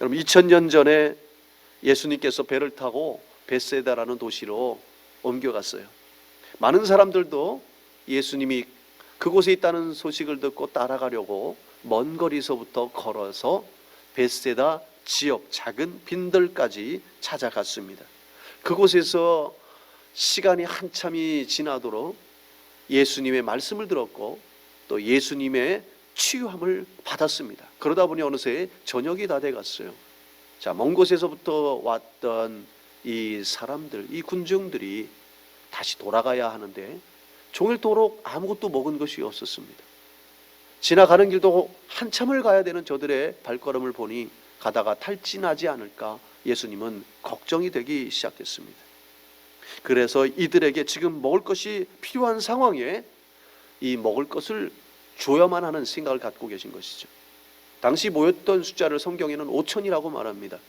여러분 2000년 전에 예수님께서 배를 타고 벳세다라는 도시로 옮겨갔어요. 많은 사람들도 예수님이 그곳에 있다는 소식을 듣고 따라가려고 먼 거리서부터 걸어서 벳세다 지역 작은 빈들까지 찾아갔습니다. 그곳에서 시간이 한참이 지나도록 예수님의 말씀을 들었고 또 예수님의 치유함을 받았습니다. 그러다 보니 어느새 저녁이 다 돼갔어요. 자, 먼 곳에서부터 왔던 이 사람들, 이 군중들이 다시 돌아가야 하는데 종일토록 아무것도 먹은 것이 없었습니다. 지나가는 길도 한참을 가야 되는 저들의 발걸음을 보니 가다가 탈진하지 않을까 예수님은 걱정이 되기 시작했습니다. 그래서 이들에게 지금 먹을 것이 필요한 상황에 이 먹을 것을 줘야만 하는 생각을 갖고 계신 것이죠. 당시 모였던 숫자를 성경에는 5천이라고 말합니다.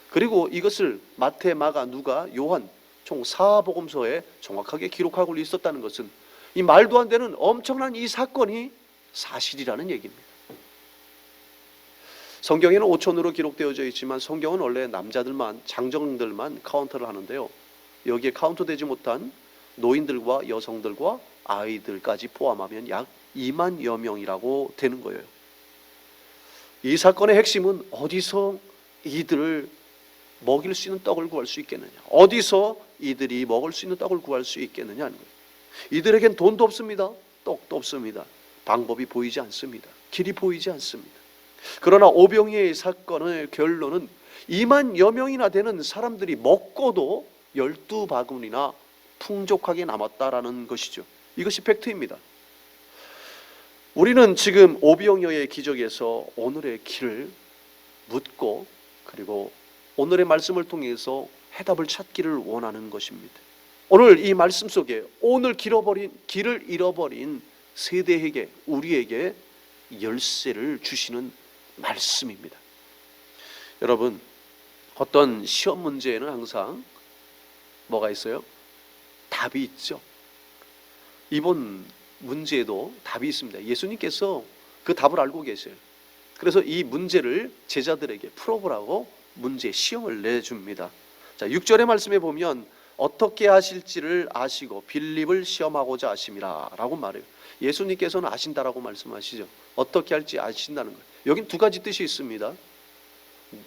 그리고 이것을 마태, 마가, 누가, 요한 총 4복음서에 정확하게 기록하고 있었다는 것은 이 말도 안 되는 엄청난 이 사건이 사실이라는 얘기입니다. 성경에는 5천으로 기록되어져 있지만 성경은 원래 남자들만, 장정들만 카운트를 하는데요. 여기에 카운트되지 못한 노인들과 여성들과 아이들까지 포함하면 약 2만여 명이라고 되는 거예요. 이 사건의 핵심은 어디서 이들을 먹일 수 있는 떡을 구할 수 있겠느냐, 어디서 이들이 먹을 수 있는 떡을 구할 수 있겠느냐 하는 거예요. 이들에겐 돈도 없습니다. 떡도 없습니다. 방법이 보이지 않습니다. 길이 보이지 않습니다. 그러나 오병이의 사건의 결론은 2만여 명이나 되는 사람들이 먹고도 12바구니나 풍족하게 남았다라는 것이죠. 이것이 팩트입니다. 우리는 지금 오병이어의 기적에서 오늘의 길을 묻고 그리고 오늘의 말씀을 통해서 해답을 찾기를 원하는 것입니다. 오늘 이 말씀 속에 오늘 길을 잃어버린 세대에게, 우리에게 열쇠를 주시는 말씀입니다. 여러분, 어떤 시험 문제에는 항상 뭐가 있어요? 답이 있죠. 이번 문제에도 답이 있습니다. 예수님께서 그 답을 알고 계세요. 그래서 이 문제를 제자들에게 풀어보라고 문제 시험을 내줍니다. 자, 6절의 말씀에 보면 어떻게 하실지를 아시고 빌립을 시험하고자 하심이라 라고 말해요. 예수님께서는 아신다라고 말씀하시죠. 어떻게 할지 아신다는 거예요. 여긴 두 가지 뜻이 있습니다.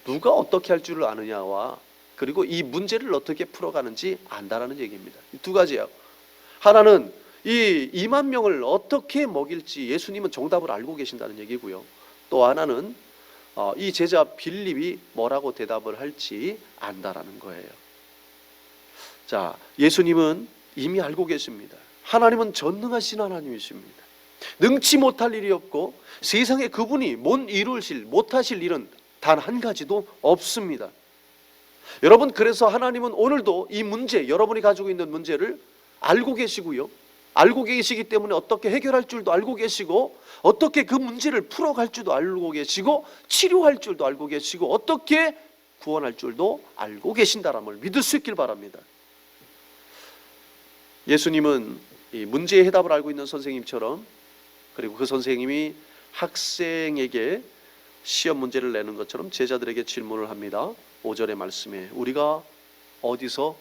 누가 어떻게 할 줄을 아느냐와 그리고 이 문제를 어떻게 풀어가는지 안다라는 얘기입니다. 두 가지예요. 하나는 이 2만 명을 어떻게 먹일지 예수님은 정답을 알고 계신다는 얘기고요. 또 하나는 이 제자 빌립이 뭐라고 대답을 할지 안다라는 거예요. 자, 예수님은 이미 알고 계십니다. 하나님은 전능하신 하나님이십니다. 능치 못할 일이 없고 세상에 그분이 못하실 일은 단 한 가지도 없습니다. 여러분, 그래서 하나님은 오늘도 이 문제, 여러분이 가지고 있는 문제를 알고 계시고요, 알고 계시기 때문에 어떻게 해결할 줄도 알고 계시고 어떻게 그 문제를 풀어갈 줄도 알고 계시고 치료할 줄도 알고 계시고 어떻게 구원할 줄도 알고 계신다는 걸 믿을 수 있길 바랍니다. 예수님은 이 문제의 해답을 알고 있는 선생님처럼, 그리고 그 선생님이 학생에게 시험 문제를 내는 것처럼 제자들에게 질문을 합니다. 5절의 말씀에 우리가 어디서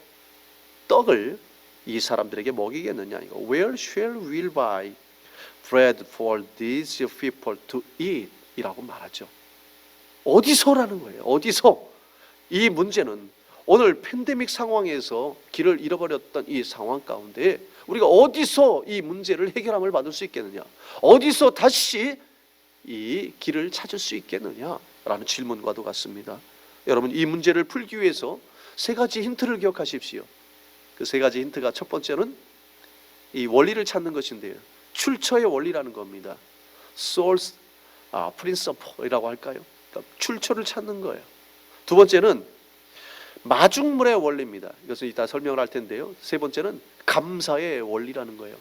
떡을 이 사람들에게 먹이겠느냐, 이거 Where shall we buy bread for these people to eat? 이라고 말하죠. 어디서라는 거예요. 어디서? 이 문제는 오늘 팬데믹 상황에서 길을 잃어버렸던 이 상황 가운데 우리가 어디서 이 문제를 해결함을 받을 수 있겠느냐, 어디서 다시 이 길을 찾을 수 있겠느냐라는 질문과도 같습니다. 여러분, 이 문제를 풀기 위해서 세 가지 힌트를 기억하십시오. 그 세 가지 힌트가 첫 번째는 이 원리를 찾는 것인데요, 출처의 원리라는 겁니다. Source Principle이라고 할까요? 그러니까 출처를 찾는 거예요. 두 번째는 마중물의 원리입니다. 이것은 이따 설명을 할 텐데요. 세 번째는 감사의 원리라는 거예요.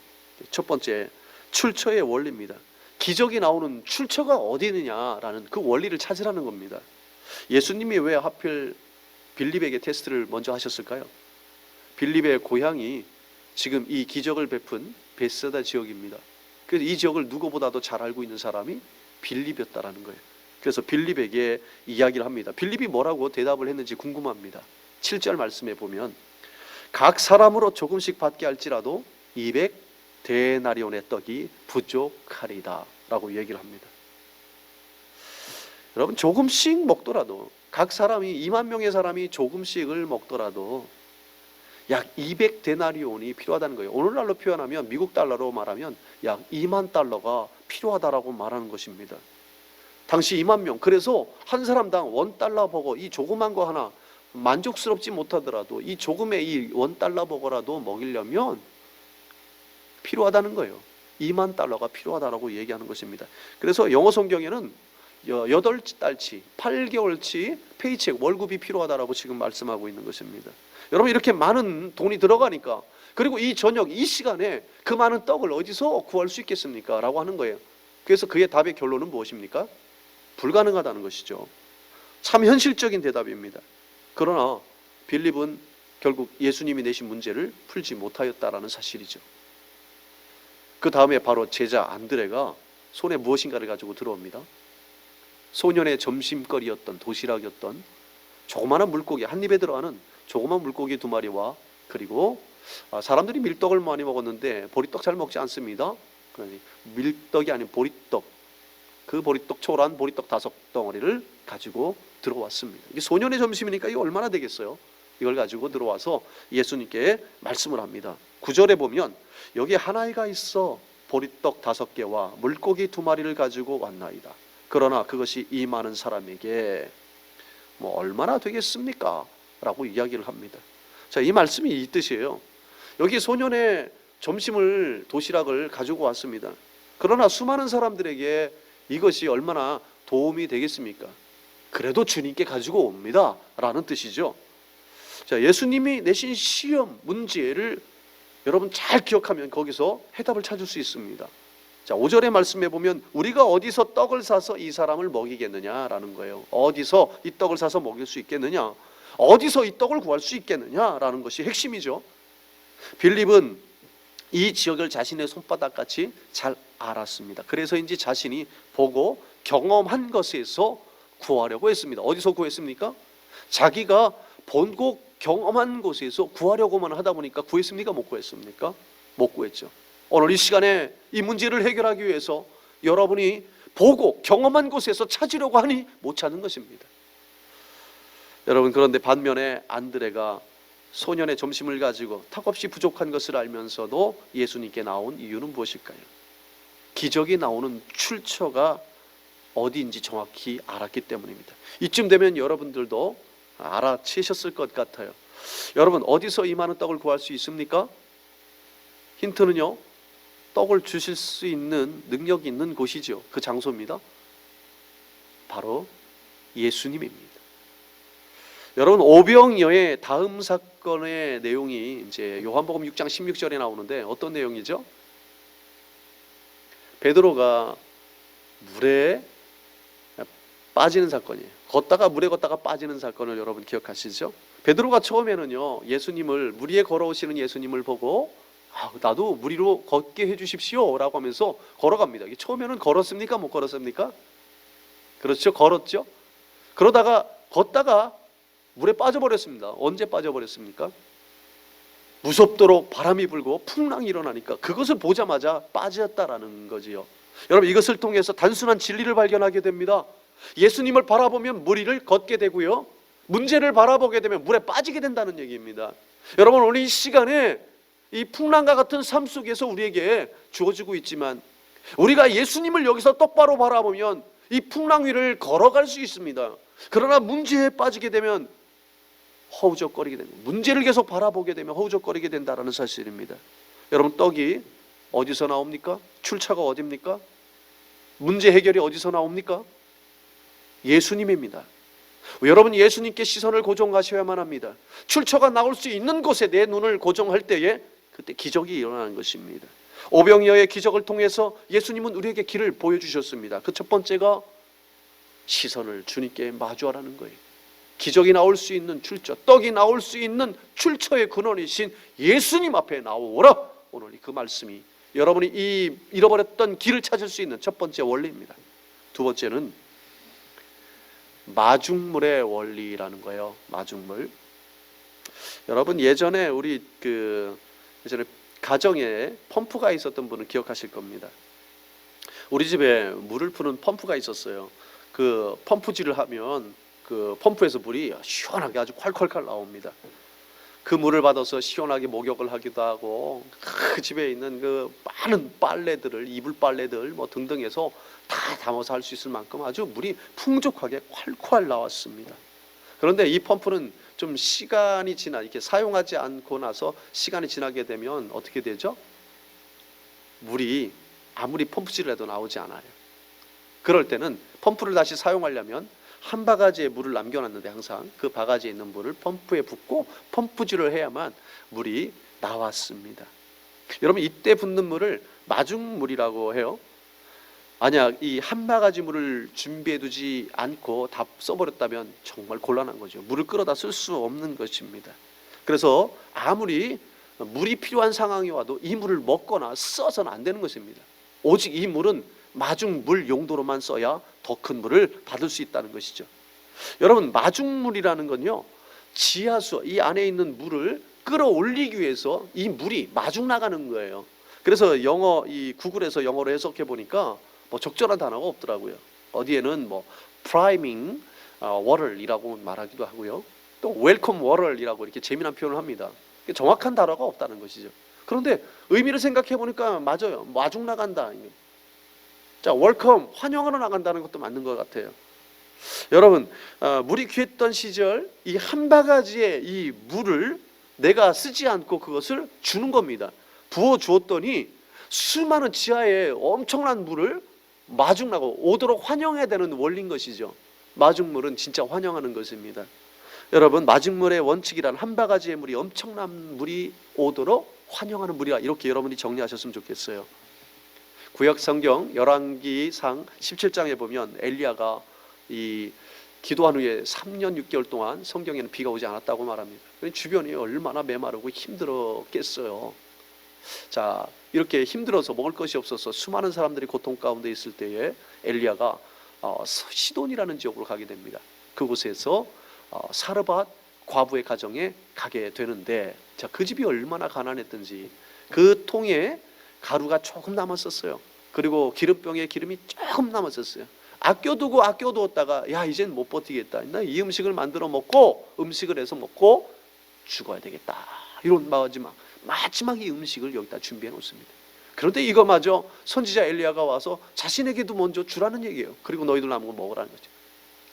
첫 번째, 출처의 원리입니다. 기적이 나오는 출처가 어디 있느냐라는 그 원리를 찾으라는 겁니다. 예수님이 왜 하필 빌립에게 테스트를 먼저 하셨을까요? 빌립의 고향이 지금 이 기적을 베푼 벳세다 지역입니다. 그래서 이 지역을 누구보다도 잘 알고 있는 사람이 빌립이었다라는 거예요. 그래서 빌립에게 이야기를 합니다. 빌립이 뭐라고 대답을 했는지 궁금합니다. 7절 말씀에 보면 각 사람으로 조금씩 받게 할지라도 200데나리온의 떡이 부족하리다 라고 얘기를 합니다. 여러분, 조금씩 먹더라도, 각 사람이 2만 명의 사람이 조금씩을 먹더라도 약 200데나리온이 필요하다는 거예요. 오늘날로 표현하면, 미국 달러로 말하면 약 2만 달러가 필요하다라고 말하는 것입니다. 당시 2만 명, 그래서 한 사람당 $1 버거, 이 조그만 거 하나 만족스럽지 못하더라도 이 조금의 이 $1 버거라도 먹이려면 필요하다는 거예요. 2만 달러가 필요하다라고 얘기하는 것입니다. 그래서 영어 성경에는 8달치, 8개월치 페이책, 월급이 필요하다라고 지금 말씀하고 있는 것입니다. 여러분, 이렇게 많은 돈이 들어가니까, 그리고 이 저녁 이 시간에 그 많은 떡을 어디서 구할 수 있겠습니까? 라고 하는 거예요. 그래서 그의 답의 결론은 무엇입니까? 불가능하다는 것이죠. 참 현실적인 대답입니다. 그러나 빌립은 결국 예수님이 내신 문제를 풀지 못하였다라는 사실이죠. 그 다음에 바로 제자 안드레가 손에 무엇인가를 가지고 들어옵니다. 소년의 점심거리였던 도시락이었던 조그마한 물고기, 한 입에 들어가는 조그만 물고기 2마리와, 그리고 사람들이 밀떡을 많이 먹었는데 보리떡 잘 먹지 않습니다. 밀떡이 아닌 보리떡, 그 보리떡, 초란 보리떡 5덩어리를 가지고 들어왔습니다. 이게 소년의 점심이니까 이게 얼마나 되겠어요? 이걸 가지고 들어와서 예수님께 말씀을 합니다. 9절에 보면 여기 한 아이가 있어 보리떡 5개와 물고기 2마리를 가지고 왔나이다. 그러나 그것이 이 많은 사람에게 얼마나 되겠습니까? 라고 이야기를 합니다. 자, 이 말씀이 이 뜻이에요. 여기 소년의 점심을, 도시락을 가지고 왔습니다. 그러나 수많은 사람들에게 이것이 얼마나 도움이 되겠습니까? 그래도 주님께 가지고 옵니다 라는 뜻이죠. 자, 예수님이 내신 시험 문제를 여러분 잘 기억하면 거기서 해답을 찾을 수 있습니다. 자, 5절의 말씀에 보면 우리가 어디서 떡을 사서 이 사람을 먹이겠느냐라는 거예요. 어디서 이 떡을 사서 먹일 수 있겠느냐, 어디서 이 떡을 구할 수 있겠느냐라는 것이 핵심이죠. 빌립은 이 지역을 자신의 손바닥같이 잘 알았습니다. 그래서인지 자신이 보고 경험한 것에서 구하려고 했습니다. 어디서 구했습니까? 자기가 보고 경험한 곳에서 구하려고만 하다 보니까 구했습니까? 못 구했습니까? 못 구했죠. 오늘 이 시간에 이 문제를 해결하기 위해서 여러분이 보고 경험한 곳에서 찾으려고 하니 못 찾는 것입니다. 여러분, 그런데 반면에 안드레가 소년의 점심을 가지고 턱없이 부족한 것을 알면서도 예수님께 나온 이유는 무엇일까요? 기적이 나오는 출처가 어디인지 정확히 알았기 때문입니다. 이쯤 되면 여러분들도 알아채셨을 것 같아요. 여러분, 어디서 이 많은 떡을 구할 수 있습니까? 힌트는요, 떡을 주실 수 있는 능력이 있는 곳이죠. 그 장소입니다. 바로 예수님입니다. 여러분, 오병이어의 다음 사건의 내용이 이제 요한복음 6장 16절에 나오는데 어떤 내용이죠? 베드로가 물에 빠지는 사건이에요. 걷다가 물에 걷다가 빠지는 사건을 여러분 기억하시죠? 베드로가 처음에는요, 예수님을, 물 위에 걸어오시는 예수님을 보고 나도 물 위로 걷게 해주십시오 라고 하면서 걸어갑니다. 처음에는 걸었습니까? 못 걸었습니까? 그렇죠, 걸었죠. 그러다가 걷다가 물에 빠져버렸습니다. 언제 빠져버렸습니까? 무섭도록 바람이 불고 풍랑이 일어나니까 그것을 보자마자 빠졌다라는 거지요. 여러분, 이것을 통해서 단순한 진리를 발견하게 됩니다. 예수님을 바라보면 물 위를 걷게 되고요, 문제를 바라보게 되면 물에 빠지게 된다는 얘기입니다. 여러분, 오늘 이 시간에 이 풍랑과 같은 삶 속에서 우리에게 주어지고 있지만 우리가 예수님을 여기서 똑바로 바라보면 이 풍랑 위를 걸어갈 수 있습니다. 그러나 문제에 빠지게 되면 허우적거리게 됩니다. 문제를 계속 바라보게 되면 허우적거리게 된다는 사실입니다. 여러분, 떡이 어디서 나옵니까? 출처가 어디입니까? 문제 해결이 어디서 나옵니까? 예수님입니다. 여러분, 예수님께 시선을 고정하셔야만 합니다. 출처가 나올 수 있는 곳에 내 눈을 고정할 때에 그때 기적이 일어나는 것입니다. 오병이어의 기적을 통해서 예수님은 우리에게 길을 보여주셨습니다. 그 첫 번째가 시선을 주님께 마주하라는 거예요. 기적이 나올 수 있는 출처, 떡이 나올 수 있는 출처의 근원이신 예수님 앞에 나오라. 오늘 그 말씀이 여러분이 이 잃어버렸던 길을 찾을 수 있는 첫 번째 원리입니다. 두 번째는 마중물의 원리라는 거예요. 마중물. 여러분 예전에 예전에 가정에 펌프가 있었던 분은 기억하실 겁니다. 우리 집에 물을 푸는 펌프가 있었어요. 그 펌프질을 하면 그 펌프에서 물이 시원하게 아주 콸콸콸 나옵니다. 그 물을 받아서 시원하게 목욕을 하기도 하고, 그 집에 있는 그 많은 빨래들을, 이불 빨래들 뭐 등등 해서 다 담아서 할 수 있을 만큼 아주 물이 풍족하게 콸콸 나왔습니다. 그런데 이 펌프는 좀 시간이 지나, 이렇게 사용하지 않고 나서 시간이 지나게 되면 어떻게 되죠? 물이 아무리 펌프질을 해도 나오지 않아요. 그럴 때는 펌프를 다시 사용하려면 한 바가지의 물을 남겨놨는데, 항상 그 바가지에 있는 물을 펌프에 붓고 펌프질을 해야만 물이 나왔습니다. 여러분 이때 붓는 물을 마중물이라고 해요. 만약 이 한 바가지 물을 준비해 두지 않고 다 써버렸다면 정말 곤란한 거죠. 물을 끌어다 쓸 수 없는 것입니다. 그래서 아무리 물이 필요한 상황이 와도 이 물을 먹거나 써서는 안 되는 것입니다. 오직 이 물은 마중물 용도로만 써야 더 큰 물을 받을 수 있다는 것이죠. 여러분 마중물이라는 건요, 지하수, 이 안에 있는 물을 끌어올리기 위해서 이 물이 마중 나가는 거예요. 그래서 이 구글에서 영어로 해석해 보니까 뭐 적절한 단어가 없더라고요. 어디에는 뭐 priming water이라고 말하기도 하고요, 또 welcome water이라고 이렇게 재미난 표현을 합니다. 정확한 단어가 없다는 것이죠. 그런데 의미를 생각해 보니까 맞아요. 마중 나간다. 자, 웰컴, 환영하러 나간다는 것도 맞는 것 같아요. 여러분 물이 귀했던 시절 이 한 바가지의 이 물을 내가 쓰지 않고 그것을 주는 겁니다. 부어 주었더니 수많은 지하에 엄청난 물을 마중나고 오도록 환영해야 되는 원리인 것이죠. 마중물은 진짜 환영하는 것입니다. 여러분 마중물의 원칙이란 한 바가지의 물이 엄청난 물이 오도록 환영하는 물이라, 이렇게 여러분이 정리하셨으면 좋겠어요. 구약 성경 열왕기상 17장에 보면 엘리야가 이 기도한 후에 3년 6개월 동안 성경에는 비가 오지 않았다고 말합니다. 주변이 얼마나 메마르고 힘들었겠어요. 자, 이렇게 힘들어서 먹을 것이 없어서 수많은 사람들이 고통 가운데 있을 때에 엘리야가 시돈이라는 지역으로 가게 됩니다. 그곳에서 사르밧 과부의 가정에 가게 되는데, 자, 그 집이 얼마나 가난했던지 그 통에 가루가 조금 남았었어요. 그리고 기름병에 기름이 조금 남았었어요. 아껴두었다가 야, 이젠 못 버티겠다, 나 이 음식을 만들어 먹고 음식을 해서 먹고 죽어야 되겠다, 이런 마지막 이 음식을 여기다 준비해 놓습니다. 그런데 이거마저 선지자 엘리야가 와서 자신에게도 먼저 주라는 얘기예요. 그리고 너희들 남은 거 먹으라는 거죠.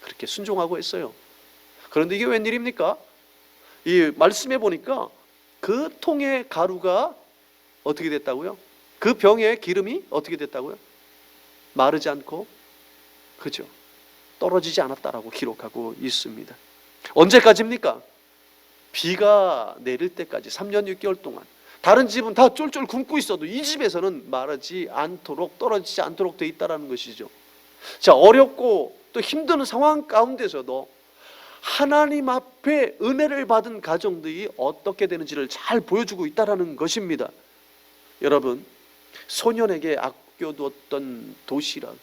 그렇게 순종하고 했어요. 그런데 이게 웬일입니까? 이 말씀해 보니까 그 통의 가루가 어떻게 됐다고요? 그 병의 기름이 어떻게 됐다고요? 마르지 않고, 그죠? 떨어지지 않았다라고 기록하고 있습니다. 언제까지입니까? 비가 내릴 때까지 3년 6개월 동안. 다른 집은 다 쫄쫄 굶고 있어도 이 집에서는 마르지 않도록, 떨어지지 않도록 돼 있다는 것이죠. 자, 어렵고 또 힘든 상황 가운데서도 하나님 앞에 은혜를 받은 가정들이 어떻게 되는지를 잘 보여주고 있다는 것입니다. 여러분, 소년에게 아껴두었던 도시락,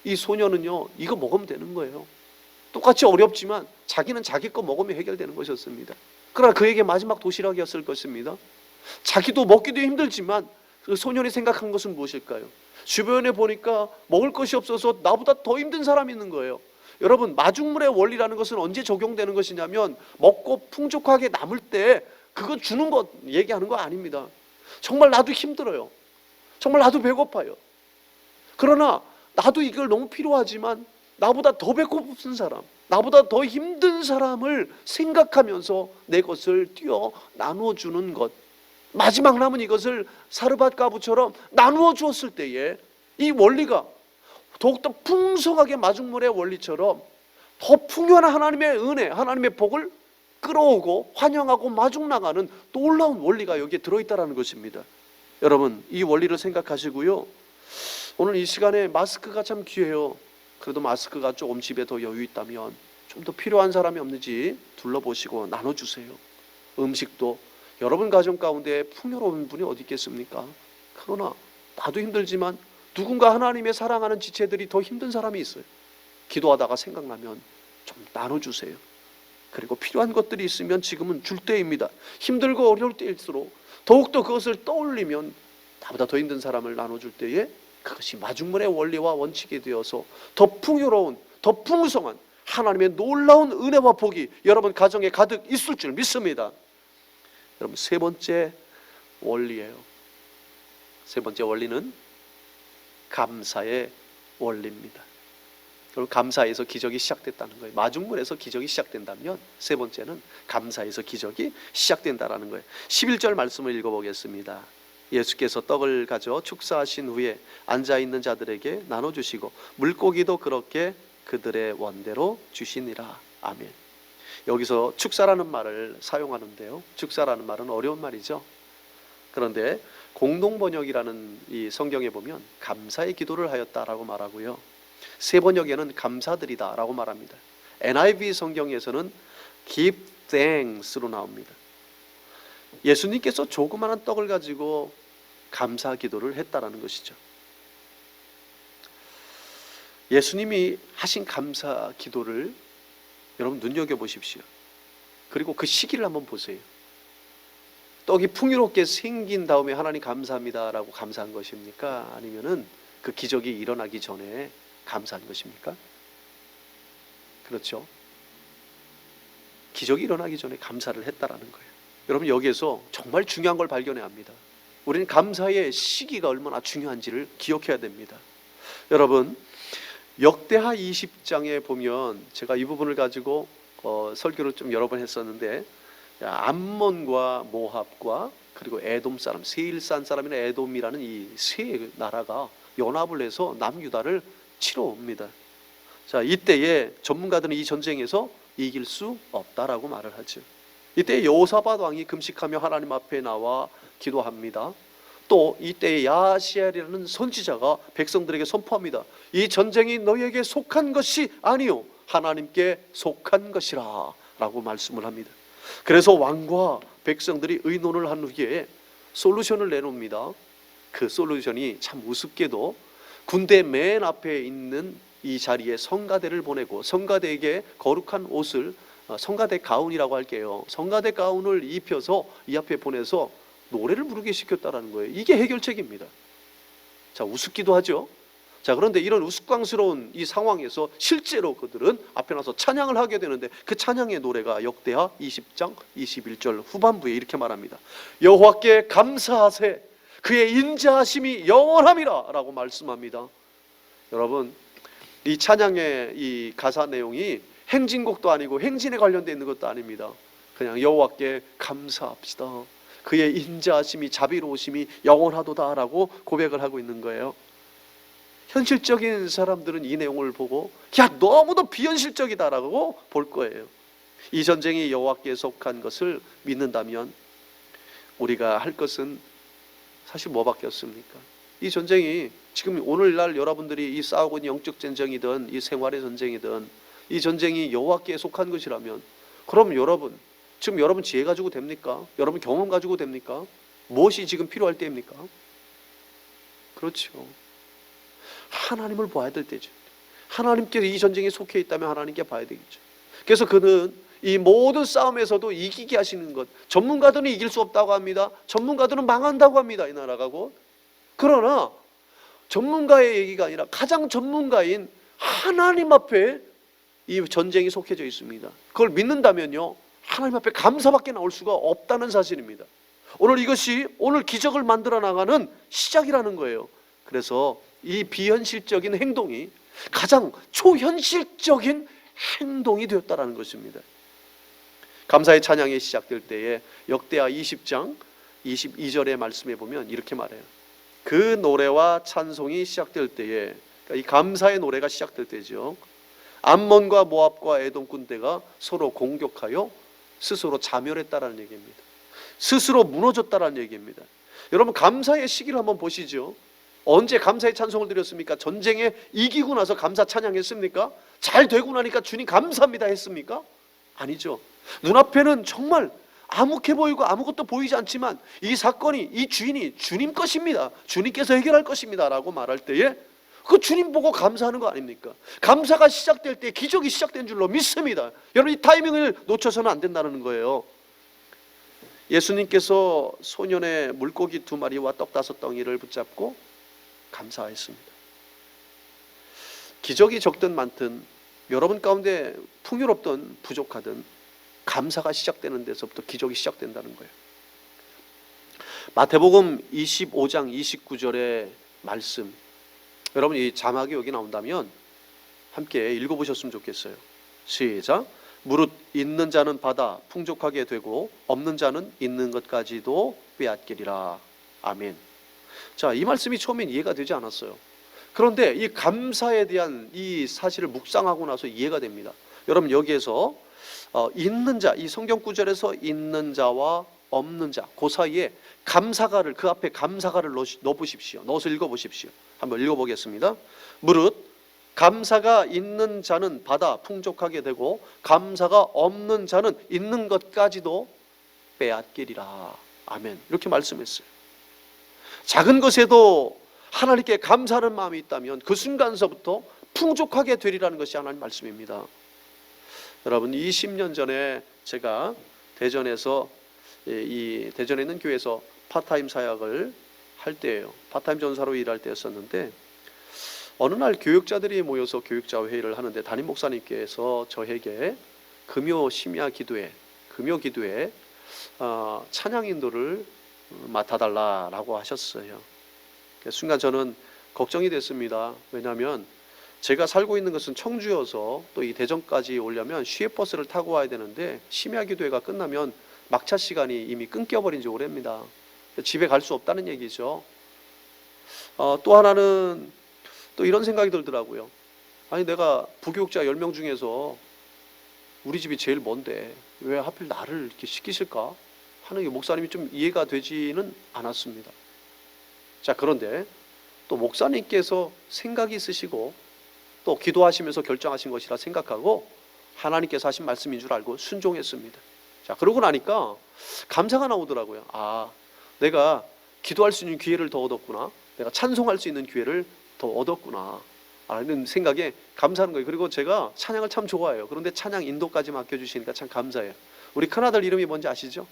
이 소년은요 이거 먹으면 되는 거예요. 똑같이 어렵지만 자기는 자기 거 먹으면 해결되는 것이었습니다. 그러나 그에게 마지막 도시락이었을 것입니다. 자기도 먹기도 힘들지만 그 소년이 생각한 것은 무엇일까요? 주변에 보니까 먹을 것이 없어서 나보다 더 힘든 사람이 있는 거예요. 여러분, 마중물의 원리라는 것은 언제 적용되는 것이냐면 먹고 풍족하게 남을 때 그거 주는 것 얘기하는 거 아닙니다. 정말 나도 힘들어요. 정말 나도 배고파요. 그러나 나도 이걸 너무 필요하지만 나보다 더 배고픈 사람, 나보다 더 힘든 사람을 생각하면서 내 것을 띄어 나누어 주는 것, 마지막 남은 이것을 사르밧 과부처럼 나누어 주었을 때에 이 원리가 더욱더 풍성하게 마중물의 원리처럼 더 풍요한 하나님의 은혜, 하나님의 복을 끌어오고 환영하고 마중 나가는 놀라운 원리가 여기에 들어있다는 것입니다. 여러분, 이 원리를 생각하시고요, 오늘 이 시간에 마스크가 참 귀해요. 그래도 마스크가 조금 집에 더 여유 있다면 좀 더 필요한 사람이 없는지 둘러보시고 나눠주세요. 음식도 여러분 가정 가운데 풍요로운 분이 어디 있겠습니까? 그러나 나도 힘들지만 누군가 하나님의 사랑하는 지체들이 더 힘든 사람이 있어요. 기도하다가 생각나면 좀 나눠주세요. 그리고 필요한 것들이 있으면 지금은 줄 때입니다. 힘들고 어려울 때일수록 더욱더 그것을 떠올리면 나보다 더 힘든 사람을 나눠줄 때에 그것이 마중물의 원리와 원칙이 되어서 더 풍요로운, 더 풍성한 하나님의 놀라운 은혜와 복이 여러분 가정에 가득 있을 줄 믿습니다. 여러분, 세 번째 원리예요. 세 번째 원리는 감사의 원리입니다. 여러분, 감사에서 기적이 시작됐다는 거예요. 마중물에서 기적이 시작된다면 세 번째는 감사에서 기적이 시작된다라는 거예요. 11절 말씀을 읽어보겠습니다. 예수께서 떡을 가져 축사하신 후에 앉아있는 자들에게 나눠주시고 물고기도 그렇게 그들의 원대로 주시니라. 아멘. 여기서 축사라는 말을 사용하는데요, 축사라는 말은 어려운 말이죠. 그런데 공동번역이라는 이 성경에 보면 감사의 기도를 하였다라고 말하고요, 세 번역에는 감사드리다 라고 말합니다. NIV 성경에서는 give thanks로 나옵니다. 예수님께서 조그마한 떡을 가지고 감사 기도를 했다라는 것이죠. 예수님이 하신 감사 기도를 여러분 눈여겨보십시오. 그리고 그 시기를 한번 보세요. 떡이 풍요롭게 생긴 다음에 하나님 감사합니다 라고 감사한 것입니까? 아니면은 그 기적이 일어나기 전에 감사한 것입니까? 그렇죠. 기적이 일어나기 전에 감사를 했다라는 거예요. 여러분, 여기에서 정말 중요한 걸 발견해야 합니다. 우리는 감사의 시기가 얼마나 중요한지를 기억해야 됩니다. 여러분, 역대하 20장에 보면 제가 이 부분을 가지고 설교를 좀 여러 번 했었는데, 암몬과 모압과 그리고 에돔 사람, 세일산 사람이나 에돔이라는 이 세 나라가 연합을 해서 남유다를 치러 옵니다. 자, 이때에 전문가들은 이 전쟁에서 이길 수 없다라고 말을 하죠. 이때 여호사밧 왕이 금식하며 하나님 앞에 나와 기도합니다. 또 이때 야시엘이라는 선지자가 백성들에게 선포합니다. 이 전쟁이 너희에게 속한 것이 아니요 하나님께 속한 것이라 라고 말씀을 합니다. 그래서 왕과 백성들이 의논을 한 후에 솔루션을 내놓습니다. 그 솔루션이 참 우습게도 군대 맨 앞에 있는 이 자리에 성가대를 보내고 성가대에게 거룩한 옷을, 성가대 가운이라고 할게요, 성가대 가운을 입혀서 이 앞에 보내서 노래를 부르게 시켰다라는 거예요. 이게 해결책입니다. 자, 우습기도 하죠. 자, 그런데 이런 우스꽝스러운 이 상황에서 실제로 그들은 앞에 나서 찬양을 하게 되는데, 그 찬양의 노래가 역대하 20장 21절 후반부에 이렇게 말합니다. 여호와께 감사하세, 그의 인자하심이 영원함이라 라고 말씀합니다. 여러분, 이 찬양의 이 가사 내용이 행진곡도 아니고 행진에 관련되어 있는 것도 아닙니다. 그냥 여호와께 감사합시다, 그의 인자하심이 자비로우심이 영원하도다 라고 고백을 하고 있는 거예요. 현실적인 사람들은 이 내용을 보고 야, 너무도 비현실적이다 라고 볼 거예요. 이 전쟁이 여호와께 속한 것을 믿는다면 우리가 할 것은 사실 뭐밖에 없습니까? 이 전쟁이 지금 오늘날 여러분들이 이 싸우고 있는 영적 전쟁이든 이 생활의 전쟁이든 이 전쟁이 여호와께 속한 것이라면, 그럼 여러분 지금 여러분 지혜 가지고 됩니까? 여러분 경험 가지고 됩니까? 무엇이 지금 필요할 때입니까? 그렇죠. 하나님을 봐야 될 때죠. 하나님께서 이 전쟁에 속해 있다면 하나님께 봐야 되겠죠. 그래서 그는 이 모든 싸움에서도 이기게 하시는 것, 전문가들은 이길 수 없다고 합니다. 전문가들은 망한다고 합니다, 이 나라가고. 그러나 전문가의 얘기가 아니라 가장 전문가인 하나님 앞에 이 전쟁이 속해져 있습니다. 그걸 믿는다면요, 하나님 앞에 감사밖에 나올 수가 없다는 사실입니다. 오늘 이것이 오늘 기적을 만들어 나가는 시작이라는 거예요. 그래서 이 비현실적인 행동이 가장 초현실적인 행동이 되었다라는 것입니다. 감사의 찬양이 시작될 때에 역대하 20장 22절의 말씀에 보면 이렇게 말해요. 그 노래와 찬송이 시작될 때에, 그러니까 이 감사의 노래가 시작될 때죠, 암몬과 모압과 에돔 군대가 서로 공격하여 스스로 자멸했다라는 얘기입니다. 스스로 무너졌다라는 얘기입니다. 여러분, 감사의 시기를 한번 보시죠. 언제 감사의 찬송을 드렸습니까? 전쟁에 이기고 나서 감사 찬양했습니까? 잘 되고 나니까 주님 감사합니다 했습니까? 아니죠. 눈앞에는 정말 암묵해 보이고 아무것도 보이지 않지만 이 사건이, 이 주인이 주님 것입니다, 주님께서 해결할 것입니다 라고 말할 때에 그 주님 보고 감사하는 거 아닙니까? 감사가 시작될 때 기적이 시작된 줄로 믿습니다. 여러분, 이 타이밍을 놓쳐서는 안 된다는 거예요. 예수님께서 소년의 물고기 2마리와 떡 5덩이를 붙잡고 감사했습니다. 기적이 적든 많든, 여러분 가운데 풍요롭든 부족하든 감사가 시작되는 데서부터 기적이 시작된다는 거예요. 마태복음 25장 29절의 말씀, 여러분 이 자막이 여기 나온다면 함께 읽어보셨으면 좋겠어요. 시작. 무릇 있는 자는 받아 풍족하게 되고 없는 자는 있는 것까지도 빼앗기리라. 아멘. 자, 이 말씀이 처음엔 이해가 되지 않았어요. 그런데 이 감사에 대한 이 사실을 묵상하고 나서 이해가 됩니다. 여러분, 여기에서 있는 자, 이 성경 구절에서 있는 자와 없는 자, 그 사이에 감사가를, 그 앞에 감사가를 넣어보십시오. 넣어서 읽어보십시오. 한번 읽어보겠습니다. 무릇 감사가 있는 자는 받아 풍족하게 되고 감사가 없는 자는 있는 것까지도 빼앗기리라. 아멘. 이렇게 말씀했어요. 작은 것에도 하나님께 감사하는 마음이 있다면 그 순간서부터 풍족하게 되리라는 것이 하나님 말씀입니다. 여러분, 20년 전에 제가 대전에서, 이 대전에 있는 교회에서 파트타임 사역을 할 때예요. 파트타임 전사로 일할 때였었는데, 어느 날 교육자들이 모여서 교육자 회의를 하는데 담임 목사님께서 저에게 금요 심야 기도회, 금요 기도회 찬양 인도를 맡아달라라고 하셨어요. 순간 저는 걱정이 됐습니다. 왜냐하면 제가 살고 있는 것은 청주여서 또 이 대전까지 오려면 시외버스를 타고 와야 되는데 심야 기도회가 끝나면 막차 시간이 이미 끊겨버린 지 오래입니다. 집에 갈 수 없다는 얘기죠. 또 하나는 또 이런 생각이 들더라고요. 아니, 내가 부교육자 10명 중에서 우리 집이 제일 먼데 왜 하필 나를 이렇게 시키실까 하는 게 목사님이 좀 이해가 되지는 않았습니다. 자, 그런데 또 목사님께서 생각이 있으시고 또 기도하시면서 결정하신 것이라 생각하고 하나님께서 하신 말씀인 줄 알고 순종했습니다. 자, 그러고 나니까 감사가 나오더라고요. 아, 내가 기도할 수 있는 기회를 더 얻었구나, 내가 찬송할 수 있는 기회를 더 얻었구나 라는 생각에 감사하는 거예요. 그리고 제가 찬양을 참 좋아해요. 그런데 찬양 인도까지 맡겨주시니까 참 감사해요. 우리 큰아들 이름이 뭔지 아시죠?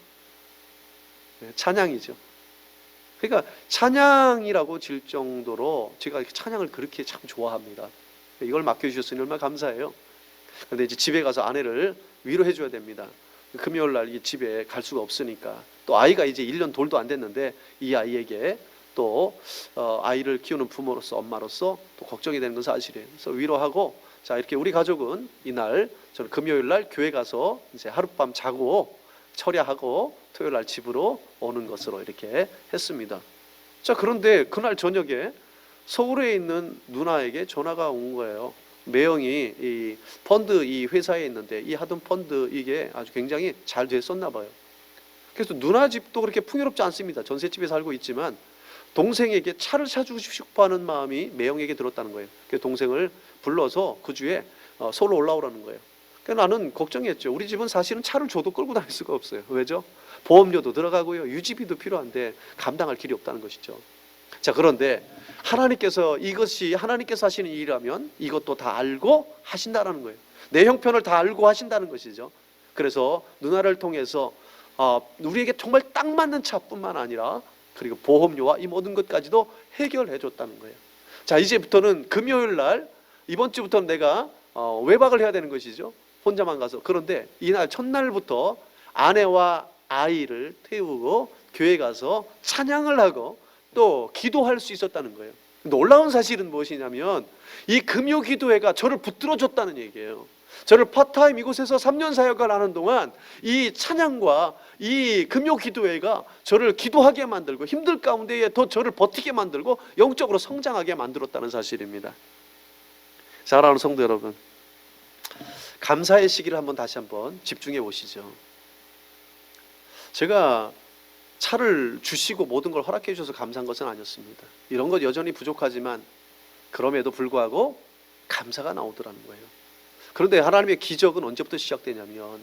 네, 찬양이죠. 그러니까 찬양이라고 질 정도로 제가 찬양을 그렇게 참 좋아합니다. 이걸 맡겨주셨으니 얼마나 감사해요. 그런데 이제 집에 가서 아내를 위로해 줘야 됩니다. 금요일 날 이 집에 갈 수가 없으니까, 또 아이가 이제 1년 돌도 안 됐는데 이 아이에게 또 아이를 키우는 부모로서, 엄마로서 또 걱정이 되는 건 사실이에요. 그래서 위로하고, 자, 이렇게 우리 가족은 이날 저는 금요일 날 교회 가서 이제 하룻밤 자고 철야하고 토요일 날 집으로 오는 것으로 이렇게 했습니다. 자, 그런데 그날 저녁에 서울에 있는 누나에게 전화가 온 거예요. 매형이 이 펀드, 이 회사에 있는데 이 하던 펀드 이게 아주 굉장히 잘 됐었나 봐요. 그래서 누나 집도 그렇게 풍요롭지 않습니다. 전셋집에 살고 있지만 동생에게 차를 사주고 싶어 하는 마음이 매형에게 들었다는 거예요. 그래서 동생을 불러서 그 주에 서울로 올라오라는 거예요. 그러니까 나는 걱정했죠. 우리 집은 사실은 차를 줘도 끌고 다닐 수가 없어요. 왜죠? 보험료도 들어가고요, 유지비도 필요한데 감당할 길이 없다는 것이죠. 자, 그런데 하나님께서, 이것이 하나님께서 하시는 일이라면 이것도 다 알고 하신다라는 거예요. 내 형편을 다 알고 하신다는 것이죠. 그래서 누나를 통해서 우리에게 정말 딱 맞는 차뿐만 아니라 그리고 보험료와 이 모든 것까지도 해결해 줬다는 거예요. 자, 이제부터는 금요일 날, 이번 주부터는 내가 외박을 해야 되는 것이죠. 혼자만 가서. 그런데 이날 첫날부터 아내와 아이를 태우고 교회 가서 찬양을 하고 또 기도할 수 있었다는 거예요. 놀라운 사실은 무엇이냐면 이 금요 기도회가 저를 붙들어 줬다는 얘기예요. 저를 파트타임 이곳에서 3년 사역을 하는 동안 이 찬양과 이 금요 기도회가 저를 기도하게 만들고 힘들 가운데에 더 저를 버티게 만들고 영적으로 성장하게 만들었다는 사실입니다. 사랑하는 성도 여러분, 감사의 시기를 다시 한번 집중해 보시죠. 제가 차를 주시고 모든 걸 허락해 주셔서 감사한 것은 아니었습니다. 이런 것 여전히 부족하지만 그럼에도 불구하고 감사가 나오더라는 거예요. 그런데 하나님의 기적은 언제부터 시작되냐면,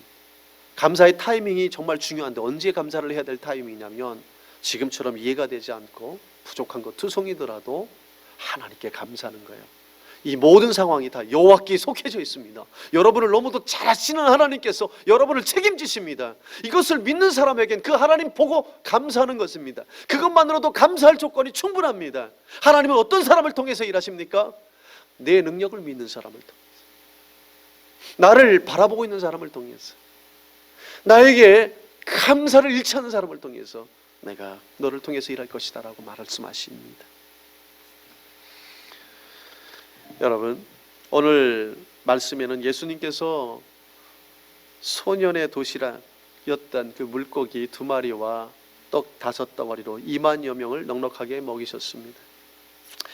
감사의 타이밍이 정말 중요한데 언제 감사를 해야 될 타이밍이냐면 지금처럼 이해가 되지 않고 부족한 것 투성이더라도 하나님께 감사하는 거예요. 이 모든 상황이 다 여호와께 속해져 있습니다. 여러분을 너무도 잘 아시는 하나님께서 여러분을 책임지십니다. 이것을 믿는 사람에겐 그 하나님 보고 감사하는 것입니다. 그것만으로도 감사할 조건이 충분합니다. 하나님은 어떤 사람을 통해서 일하십니까? 내 능력을 믿는 사람을 통해서, 나를 바라보고 있는 사람을 통해서, 나에게 감사를 잃지 않는 사람을 통해서 내가 너를 통해서 일할 것이다 라고 말씀하십니다. 여러분, 오늘 말씀에는 예수님께서 소년의 도시락이었던 그 물고기 2마리와 떡 5덩어리로 2만여 명을 넉넉하게 먹이셨습니다.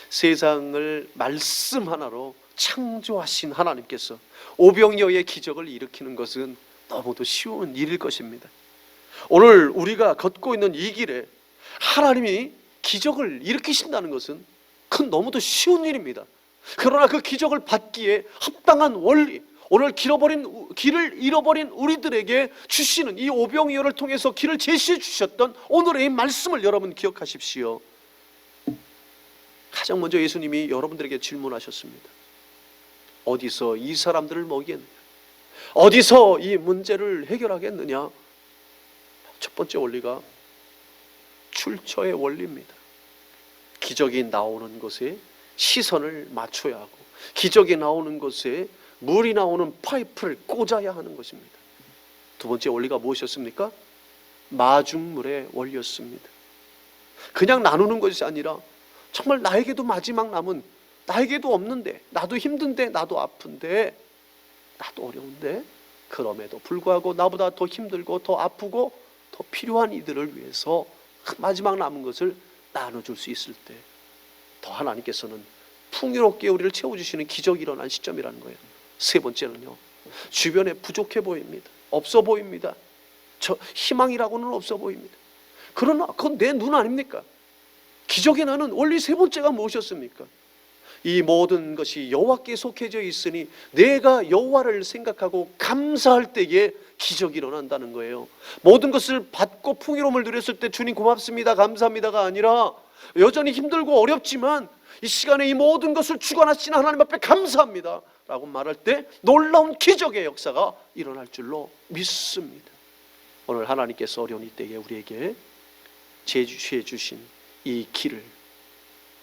세상을 말씀 하나로 창조하신 하나님께서 오병이어의 기적을 일으키는 것은 너무도 쉬운 일일 것입니다. 오늘 우리가 걷고 있는 이 길에 하나님이 기적을 일으키신다는 것은 너무도 쉬운 일입니다. 그러나 그 기적을 받기에 합당한 원리, 오늘 길을 잃어버린 우리들에게 주시는 이 오병이어를 통해서 길을 제시해 주셨던 오늘의 이 말씀을 여러분 기억하십시오. 가장 먼저 예수님이 여러분들에게 질문하셨습니다. 어디서 이 사람들을 먹이겠느냐? 어디서 이 문제를 해결하겠느냐? 첫 번째 원리가 출처의 원리입니다. 기적이 나오는 곳에 시선을 맞춰야 하고, 기적이 나오는 곳에 물이 나오는 파이프를 꽂아야 하는 것입니다. 두 번째 원리가 무엇이었습니까? 마중물의 원리였습니다. 그냥 나누는 것이 아니라 정말 나에게도 마지막 남은, 나에게도 없는데, 나도 힘든데, 나도 아픈데, 나도 어려운데, 그럼에도 불구하고 나보다 더 힘들고 더 아프고 더 필요한 이들을 위해서 마지막 남은 것을 나눠줄 수 있을 때 더 하나님께서는 풍요롭게 우리를 채워주시는 기적이 일어난 시점이라는 거예요. 세 번째는요, 주변에 부족해 보입니다. 없어 보입니다. 희망이라고는 없어 보입니다. 그러나 그건 내 눈 아닙니까? 기적이 나는 원리 세 번째가 무엇이었습니까? 이 모든 것이 여호와께 속해져 있으니 내가 여호와를 생각하고 감사할 때에 기적이 일어난다는 거예요. 모든 것을 받고 풍요로움을 누렸을 때 주님 고맙습니다, 감사합니다가 아니라 여전히 힘들고 어렵지만 이 시간에 이 모든 것을 주관하시는 하나님 앞에 감사합니다 라고 말할 때 놀라운 기적의 역사가 일어날 줄로 믿습니다. 오늘 하나님께서 어려운 이때에 우리에게 제시해 주신 이 길을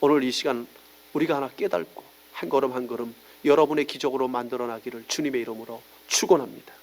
오늘 이 시간 우리가 하나 깨닫고 한 걸음 한 걸음 여러분의 기적으로 만들어나기를 주님의 이름으로 축원합니다.